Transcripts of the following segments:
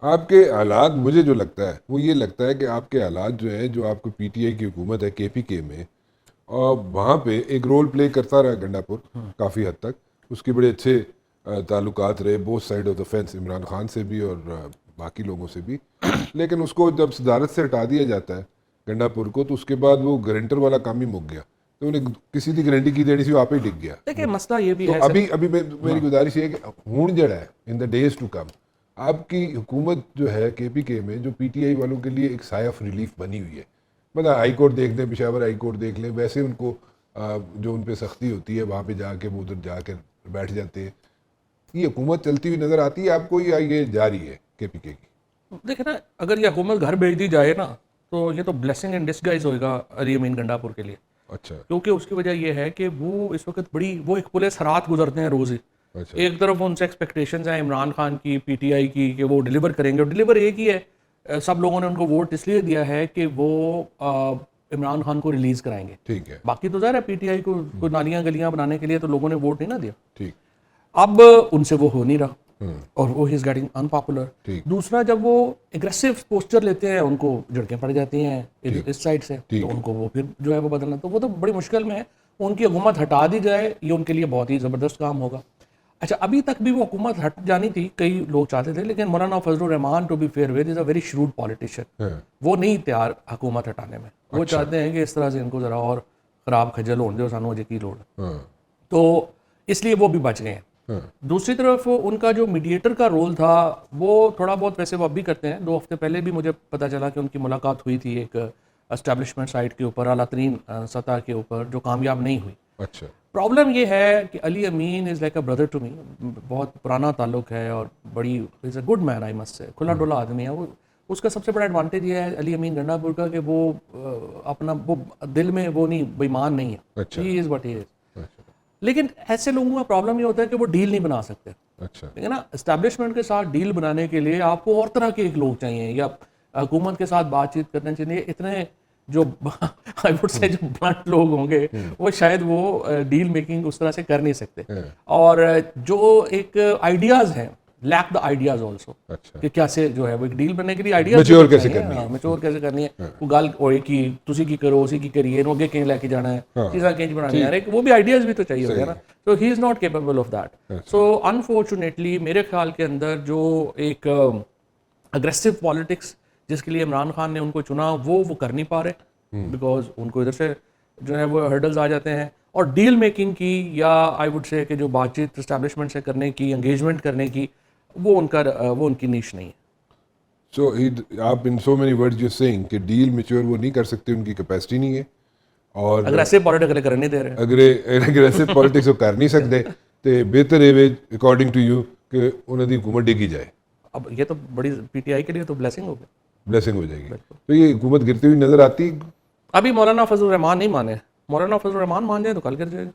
آپ کے حالات مجھے جو لگتا ہے وہ یہ لگتا ہے کہ آپ کے حالات جو ہیں، جو آپ کو پی ٹی آئی کی حکومت ہے کے پی کے میں، اور وہاں پہ ایک رول پلے کرتا رہا گنڈا پور کافی حد تک. اس کے بڑے اچھے تعلقات رہے both side of the fans, Imran Khan سے بھی اور باقی لوگوں سے بھی. لیکن اس کو جب صدارت سے ہٹا دیا جاتا ہے گنڈا پور کو، تو اس کے بعد وہ گارنٹر والا کام ہی مک گیا. تو انہیں کسی کی گارنٹی کی دینی سی، وہ آپ ہی ڈگ گیا. دیکھیں مسئلہ یہ بھی تو ہے ابھی میری گزارش یہ ہے کہ ہون جڑا ہے ان دا ڈیز ٹو کم، آپ کی حکومت جو ہے کے پی کے میں، جو پی ٹی آئی والوں کے لیے ایک سایہ آف ریلیف بنی ہوئی ہے. مطلب ہائی کورٹ دیکھ لیں، پشاور ہائی کورٹ دیکھ لیں، ویسے ان کو جو ان پہ سختی ہوتی ہے وہاں پہ جا کے وہ ادھر جا کے بیٹھ جاتے ہیں. یہ حکومت چلتی ہوئی نظر آتی ہے آپ کو، یا یہ جاری ہے کے پی کے کی؟ دیکھیں نا، اگر یہ حکومت گھر بھیج دی جائے نا تو یہ تو بلیسنگ ان ڈسگائز ہوئے گا علی امین گنڈا پور کے لیے. اچھا کیونکہ اس کی وجہ یہ ہے کہ وہ اس وقت وہ ایک پولیس رات گزرتے ہیں روز ہی. اچھا ایک طرف ان سے ایکسپیکٹیشنز ہیں عمران خان کی، پی ٹی آئی کی، کہ وہ ڈیلیور کریں گے. اور ڈیلیور ایک ہی ہے، سب لوگوں نے ان کو ووٹ اس لیے دیا ہے کہ وہ عمران خان کو ریلیز کرائیں گے. ٹھیک ہے. باقی تو ظاہر ہے پی ٹی آئی کو نالیاں گلیاں بنانے کے لیے تو لوگوں نے ووٹ نہیں نہ دیا. ٹھیک. اب ان سے وہ ہو نہیں رہا اور وہ از گیٹنگ ان پاپولر. دوسرا، جب وہ اگریسو پوسچر لیتے ہیں ان کو جھڑکیں پڑ جاتی ہیں اس سائڈ سے، تو ان کو وہ پھر جو ہے وہ بدلنا، تو وہ تو بڑی مشکل میں ہے. ان کی حکومت ہٹا دی جائے یہ ان کے لیے بہت ہی زبردست کام ہوگا. اچھا، ابھی تک بھی وہ حکومت ہٹ جانی تھی، کئی لوگ چاہتے تھے، لیکن Maulana Fazl ur-Rehman to be fair with is a very shrewd politician. وہ نہیں تیار حکومت ہٹانے میں. وہ چاہتے ہیں کہ اس طرح سے ان کو ذرا اور خراب کھجل ہون دے سانو کی لوڑ. تو اس لیے وہ بھی بچ گئے ہیں. دوسری طرف ان کا جو میڈیٹر کا رول تھا وہ تھوڑا بہت ویسے وہ اب بھی کرتے ہیں. 2 ہفتے پہلے بھی مجھے پتہ چلا کہ ان کی ملاقات ہوئی تھی ایک اسٹیبلشمنٹ سائٹ کے اوپر، اعلیٰ ترین سطح کے اوپر، جو کامیاب نہیں ہوئی. اچھا. پرابلم یہ ہے کہ Ali Amin is like a brother to me. بہت پرانا تعلق ہے اور بڑی از a good main, I must سے، کھلا ڈولا آدمی ہے وہ. اس کا سب سے بڑا ایڈوانٹیج یہ ہے علی امین گنڈا پور کا کہ وہ اپنا وہ دل میں وہ نہیں، بےمان نہیں ہے. ہی از وٹ ہی از. لیکن ایسے لوگوں کا پرابلم یہ ہوتا ہے کہ وہ ڈیل نہیں بنا سکتے. اچھا. ٹھیک ہے نا. اسٹیبلشمنٹ کے ساتھ ڈیل بنانے کے لیے آپ کو اور طرح کے ایک لوگ چاہیے، یا حکومت کے ساتھ بات چیت کرنے چاہیے. اتنے جو آئی وڈ سے جو بلنٹ لوگ ہوں گے وہ شاید وہ ڈیل میکنگ اس طرح سے کر نہیں سکتے. اور جو ایک آئیڈیاز ہیں، لیک دا آئیڈیاز آلسو، کہ کیسے جو ہے وہ ایک ڈیل بننے کے لیے آئیڈیاز میچور کیسے کرنی ہے، میچور کیسے کرنی ہے. وہ گل ہوئے کہ تسی کی کرو اسی کی کریے، انہوں اگے کہیں لے کے جانا ہے، چیزاں کہیں بنانی ہے، وہ بھی آئیڈیاز بھی تو چاہیے ہوتے ہیں نا. تو he is not capable of that. So unfortunately میرے خیال کے اندر جو ایک اگریسو پالیٹکس جس کے لیے عمران خان نے ان کو چنا وہ کر نہیں پا رہے، بیکاز ان کو ادھر سے جو ہے وہ ہرڈلز آ جاتے ہیں. اور ڈیل میکنگ کی، یا آئی وڈ سے کہ جو بات چیت اسٹیبلشمنٹ سے کرنے کی، انگیجمنٹ کرنے کی، وہ ان کی نیش نہیں ہے. سو آپ in so many words you saying کہ ڈیل میچور وہ نہیں کر سکتے، ان کی کیپیسٹی نہیں ہے. اور اگریسو پالیٹکس کر نہیں دے رہے، اگر اگریسو پالیٹکس وہ کر نہیں سکتے تو بہتر ہے اکارڈنگ ٹو یو کہ انہوں دی حکومت ڈگی جائے. اب یہ تو بڑی پی ٹی آئی کے لیے تو بلیسنگ ہوگی، بلیسنگ ہو جائے گی. تو یہ حکومت گرتی ہوئی نظر آتی. ابھی مولانا فضل الرحمان نہیں مانے. مولانا فضل الرحمان مان جائے تو کل گر جائے گا.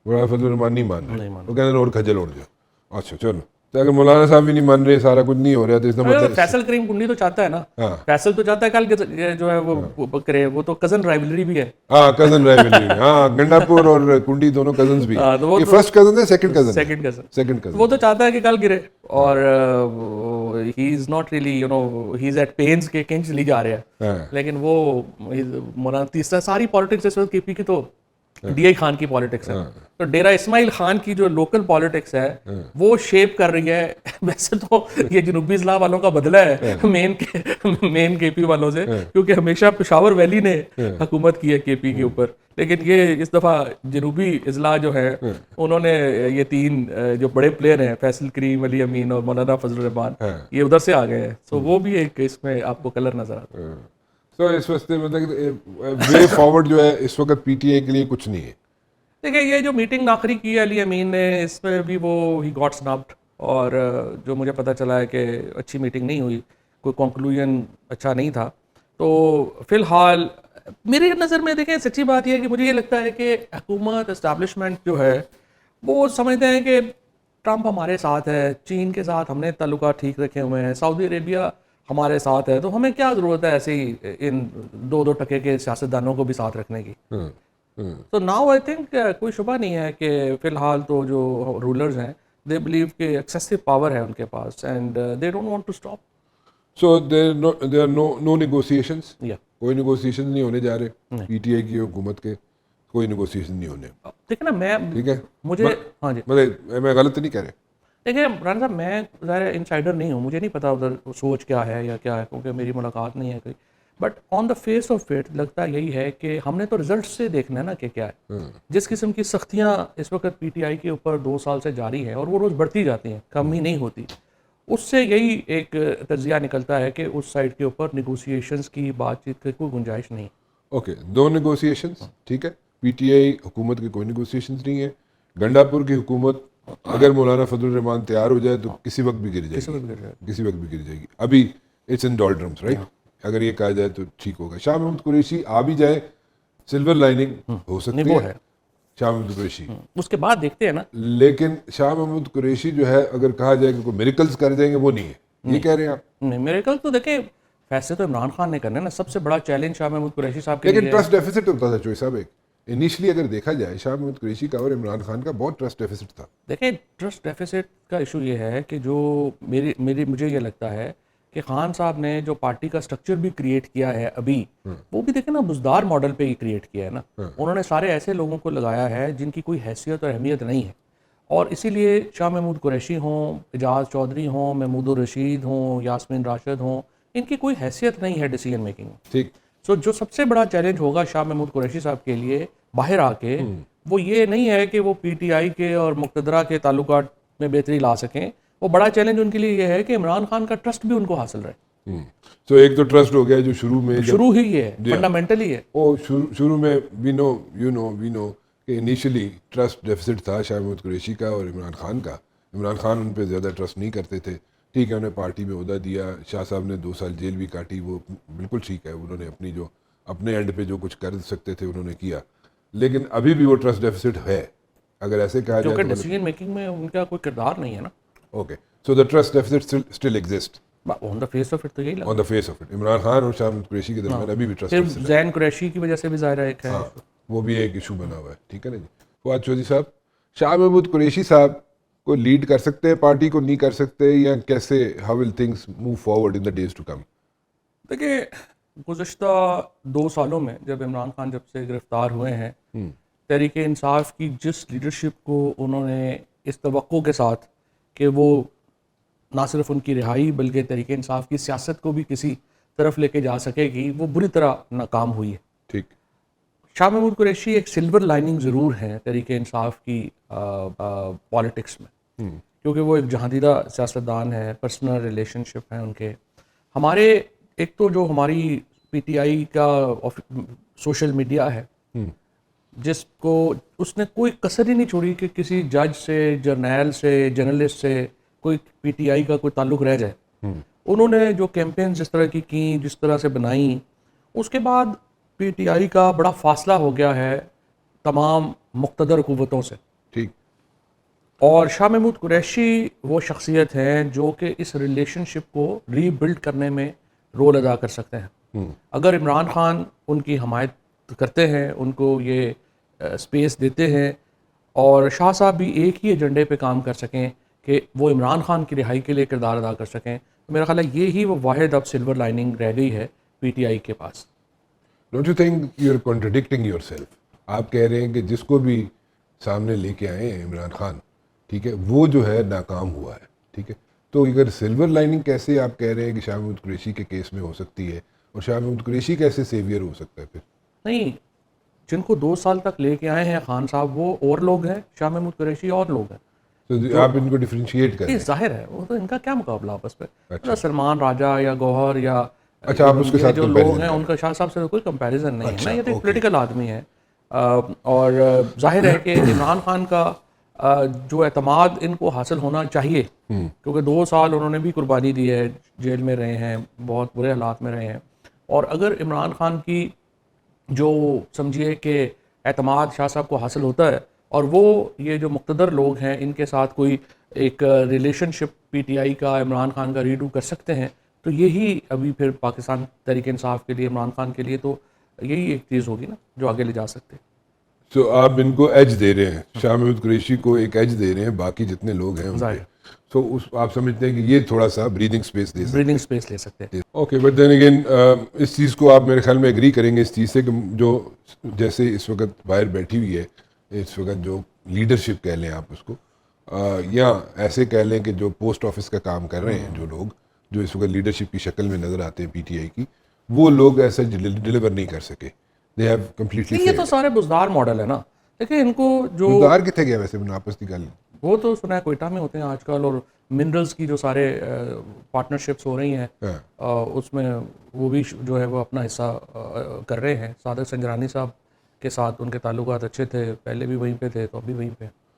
مولانا فضل الرحمان نہیں مان رہے، وہ کہتے ہیں اور کھجل اڑ جاؤ. اچھا چلو، تو اگر مولانا صاحب بھی نہیں مان رہے، سارا کچھ نہیں ہو رہا، تو اس کا مطلب فیصل کریم کنڈی تو چاہتا ہے نا. فیصل تو چاہتا ہے کل جو ہے وہ کرے. وہ تو کزن رائیولری بھی ہے. ہاں کزن رائیولری. ہاں گنڈا پور اور کنڈی دونوں کزنز بھی ہیں. یہ فرسٹ کزن ہے، سیکنڈ کزن؟ Second cousin. وہ تو چاہتا ہے کہ کل گرے. اور he is not really you know he is at pains کے کنج لی جا رہا ہے. لیکن وہ مولانا تیسرا ساری پالیٹکس اس وقت کے پی کی تو ڈی آئی خان کی پالیٹکس ہے. تو ڈیرہ اسماعیل خان کی جو لوکل پالیٹکس ہے وہ شیپ کر رہی ہے. ویسے تو یہ جنوبی اضلاع والوں کا بدلہ ہے مین کے پی والوں سے، کیونکہ ہمیشہ پشاور ویلی نے حکومت کی ہے کے پی کے اوپر. لیکن یہ اس دفعہ جنوبی اضلاع جو ہے انہوں نے یہ 3 جو بڑے پلیئر ہیں، فیصل کریم، علی امین اور مولانا فضل الرحمان، یہ ادھر سے آ گئے ہیں. سو وہ بھی ایک اس میں آپ کو کلر نظر آتا ہے. تو اس واسطے مطلب وے فارورڈ جو ہے اس وقت پی ٹی آئی کے لیے کچھ نہیں ہے. دیکھیں یہ جو میٹنگ آخری کی ہے علی امین نے، اس میں بھی وہ ہی گاٹ سنبڈ. اور جو مجھے پتہ چلا ہے کہ اچھی میٹنگ نہیں ہوئی، کوئی کنکلوژن اچھا نہیں تھا. تو فی الحال میری نظر میں دیکھیں سچی بات یہ ہے کہ مجھے یہ لگتا ہے کہ حکومت اسٹیبلشمنٹ جو ہے وہ سمجھتے ہیں کہ ٹرمپ ہمارے ساتھ ہے، چین کے ساتھ ہم نے تعلقات ٹھیک رکھے ہوئے ہیں، سعودی عربیہ ہمارے ساتھ ہے، تو ہمیں کیا ضرورت ہے ایسے ہی ان 2 ٹکے کے سیاستدانوں کو بھی ساتھ رکھنے کی. تو ناؤ آئی تھنک کوئی شبہ نہیں ہے کہ فی الحال تو جو رولرز ہیں دے بلیو کہ ایکسیسو پاور ہے ان کے پاس and they don't want to stop. So there no negotiations, یا کوئی نیگوسیشن نہیں ہونے جا رہے پی ٹی آئی کی حکومت کے, کوئی نیگوسیشن نہیں ہونے. دیکھیں نا میں ٹھیک ہے, مجھے ہاں جی میں غلط نہیں کہہ رہے. دیکھیں رانا صاحب, میں ظاہر انسائڈر نہیں ہوں, مجھے نہیں پتا ادھر سوچ کیا ہے یا کیا ہے, کیونکہ میری ملاقات نہیں ہے کوئی. But on the face of it لگتا یہی ہے کہ ہم نے تو رزلٹ سے دیکھنا ہے نا کہ کیا ہے. جس قسم کی سختیاں اس وقت پی ٹی آئی کے اوپر 2 سال سے جاری ہیں اور وہ روز بڑھتی جاتی ہیں, کم ہی نہیں ہوتی, اس سے یہی ایک تجزیہ نکلتا ہے کہ اس سائڈ کے اوپر نیگوسیشنز کی بات چیت کی کوئی گنجائش نہیں. اوکے, دو نیگوسیشنز, ٹھیک ہے, پی ٹی آئی حکومت کے کوئی نیگوسیشنز نہیں ہے. گنڈا پور کی حکومت اگر مولانا فضل الرحمان تیار ہو جائے تو کسی وقت بھی گر جائے گی, کسی وقت بھی گر جائے گی. ابھی اٹس ان ڈالڈرمس, رائٹ, اگر یہ کہا جائے تو ٹھیک ہوگا. شاہ محمود قریشی آ بھی جائے, سلور لائننگ ہو سکتی ہے شاہ محمود قریشی, اس کے بعد دیکھتے ہیں نا. لیکن شاہ محمود قریشی جو ہے اگر کہا جائے کہ کوئی میریکلز کر جائیں گے, وہ نہیں ہے, یہ کہہ رہے ہیں آپ. نہیں, میرے کل تو دیکھیں فیصلے تو عمران خان نے کرنے نا. سب سے بڑا چیلنج شاہ محمود قریشی صاحب کے لیکن لیے ٹرسٹ ڈیفیسٹ ہوتا تھا چوئی صاحب. ایک انیشلی اگر دیکھا جائے شاہ محمود قریشی کا اور عمران خان کا بہت ٹرسٹ ڈیفیسٹ تھا. دیکھیں ٹرسٹ ڈیفیسٹ کا ایشو یہ ہے کہ جو مجھے یہ لگتا ہے کہ خان صاحب نے جو پارٹی کا سٹرکچر بھی کریٹ کیا ہے ابھی, وہ بھی دیکھیں نا بزدار ماڈل پہ ہی کریٹ کیا ہے نا. انہوں نے سارے ایسے لوگوں کو لگایا ہے جن کی کوئی حیثیت اور اہمیت نہیں ہے, اور اسی لیے شاہ محمود قریشی ہوں, اعجاز چودھری ہوں, محمود الرشید ہوں, یاسمین راشد ہوں, ان کی کوئی حیثیت نہیں ہے ڈیسیجن میکنگ میں. ٹھیک. سو جو سب سے بڑا چیلنج ہوگا شاہ محمود قریشی صاحب کے لیے باہر آ کے, وہ یہ نہیں ہے کہ وہ پی ٹی آئی کے اور مقتدرہ کے تعلقات میں بہتری لا سکیں. وہ بڑا چیلنج ان کے لیے یہ ہے کہ عمران خان کا ٹرسٹ بھی ان کو حاصل رہے. تو ایک تو ٹرسٹ ہو گیا جو شروع ہی ہے, فنڈامنٹلی ہے. وہ شروع میں وی نو کہ انیشلی ٹرسٹ ڈیفیسٹ تھا شاہ محمود قریشی کا اور عمران خان کا. عمران خان ان پہ زیادہ ٹرسٹ نہیں کرتے تھے. ٹھیک ہے, انہیں پارٹی میں عہدہ دیا, شاہ صاحب نے 2 سال جیل بھی کاٹی, وہ بالکل ٹھیک ہے, انہوں نے اپنے اینڈ پہ جو کچھ کر سکتے تھے انہوں نے کیا. لیکن ابھی بھی وہ ٹرسٹ ڈیفیسٹ ہے اگر ایسے کہا جائے, کیونکہ ڈیسیجن میکنگ میں ان کا کوئی کردار نہیں ہے نا. Okay, so the trust deficit still exist on the face of it. تو یہی لگا on the face of it Imran Khan اور شاہ محمود قریشی کے درمیان ابھی بھی ٹرسٹ صرف زین قریشی کی وجہ سے بھی ظاہر ہے, وہ بھی ایک ایشو بنا ہوا ہے. ٹھیک ہے نا جی. فواد چودھری صاحب, شاہ محمود قریشی صاحب کو لیڈ کر سکتے ہیں پارٹی کو, نہیں کر سکتے, یا کیسے how will things move forward in the days to come? دیکھیے گزشتہ 2 سالوں میں جب عمران خان جب سے گرفتار ہوئے ہیں, تحریک انصاف کی جس لیڈرشپ کو انہوں نے اس توقع کے ساتھ کہ وہ نہ صرف ان کی رہائی بلکہ تحریک انصاف کی سیاست کو بھی کسی طرف لے کے جا سکے گی, وہ بری طرح ناکام ہوئی ہے. ٹھیک. شاہ محمود قریشی ایک سلور لائننگ ضرور ہے تحریک انصاف کی پالیٹکس میں, کیونکہ وہ ایک جہاندیدہ سیاستدان ہے, پرسنل ریلیشن شپ ہیں ان کے. ہمارے ایک تو جو ہماری پی ٹی آئی کا سوشل میڈیا ہے, جس کو اس نے کوئی کسر ہی نہیں چھوڑی کہ کسی جج سے, جرنیل سے, جرنلسٹ سے کوئی پی ٹی آئی کا کوئی تعلق رہ جائے. انہوں نے جو کیمپین جس طرح کی کیں, جس طرح سے بنائیں, اس کے بعد پی ٹی آئی کا بڑا فاصلہ ہو گیا ہے تمام مقتدر قوتوں سے. ٹھیک. اور شاہ محمود قریشی وہ شخصیت ہیں جو کہ اس ریلیشن شپ کو ری بلڈ کرنے میں رول ادا کر سکتے ہیں. اگر عمران خان ان کی حمایت کرتے ہیں, ان کو یہ اسپیس دیتے ہیں, اور شاہ صاحب بھی ایک ہی ایجنڈے پہ کام کر سکیں کہ وہ عمران خان کی رہائی کے لیے کردار ادا کر سکیں, تو میرا خیال ہے یہی وہ واحد اب سلور لائننگ رہ گئی ہے پی ٹی آئی کے پاس. Don't you think you are contradicting yourself? آپ کہہ رہے ہیں کہ جس کو بھی سامنے لے کے آئے ہیں عمران خان, ٹھیک ہے, وہ جو ہے ناکام ہوا ہے. ٹھیک ہے, تو اگر سلور لائننگ کیسے آپ کہہ رہے ہیں کہ شاہ محمود قریشی کے کیس میں ہو سکتی ہے, اور شاہ محمود قریشی کیسے سیویئر ہو سکتا ہے پھر؟ نہیں, جن کو 2 سال تک لے کے آئے ہیں خان صاحب, وہ اور لوگ ہیں, شاہ محمود قریشی اور لوگ ہیں. تو آپ ان کو ڈیفرینشیٹ کریں. ظاہر ہے, وہ تو ان کا کیا مقابلہ آپس پہ, سلمان راجہ یا گوہر یا اچھا, آپ اس کے ساتھ جو لوگ ہیں ان کا شاہ صاحب سے کوئی کمپیریزن نہیں ہے نا. یہ تو ایک پولیٹیکل آدمی ہے, اور ظاہر ہے کہ عمران خان کا جو اعتماد ان کو حاصل ہونا چاہیے, کیونکہ 2 سال انہوں نے بھی قربانی دی ہے, جیل میں رہے ہیں, بہت برے حالات میں رہے ہیں. اور اگر عمران خان کی جو سمجھیے کہ اعتماد شاہ صاحب کو حاصل ہوتا ہے, اور وہ یہ جو مقتدر لوگ ہیں ان کے ساتھ کوئی ایک ریلیشن شپ پی ٹی آئی کا عمران خان کا ریڈو کر سکتے ہیں, تو یہی ابھی پھر پاکستان تحریک انصاف کے لیے, عمران خان کے لیے تو یہی ایک چیز ہوگی نا جو آگے لے جا سکتے. سو آپ ان کو ایج دے رہے ہیں, شاہ محمود قریشی کو ایک ایج دے رہے ہیں, باقی جتنے لوگ ہیں ان پہ. سو آپ سمجھتے ہیں کہ یہ تھوڑا سا بریدنگ اسپیس دے سکتے بریدنگ اسپیس لے سکتے ہیں. اوکے, بٹ دین اگین اس چیز کو آپ میرے خیال میں ایگری کریں گے اس چیز سے کہ جو جیسے اس وقت باہر بیٹھی ہوئی ہے, اس وقت جو لیڈرشپ کہہ لیں آپ اس کو, یا ایسے کہہ لیں کہ جو پوسٹ آفس کا کام کر رہے ہیں جو لوگ جو اس وقت لیڈرشپ کی شکل میں نظر آتے ہیں پی ٹی آئی کی, وہ لوگ ایسا ڈلیور نہیں کر سکے. دے ہیو کمپلیٹلی یہ تو سارے بزدار ماڈل ہے نا. دیکھیں ان کو جو بزدار کتنے گیا ویسے میں آپس کی گل, وہ تو سنا ہے کوئٹہ میں ہوتے ہیں آج کل, اور منرلز کی جو سارے پارٹنرشپس ہو رہی ہیں اس میں وہ بھی جو ہے وہ اپنا حصہ کر رہے ہیں. صادق سنجرانی صاحب کے ساتھ ان کے تعلقات اچھے تھے, پہلے بھی وہیں پہ تھے تو اب بھی وہیں پہ.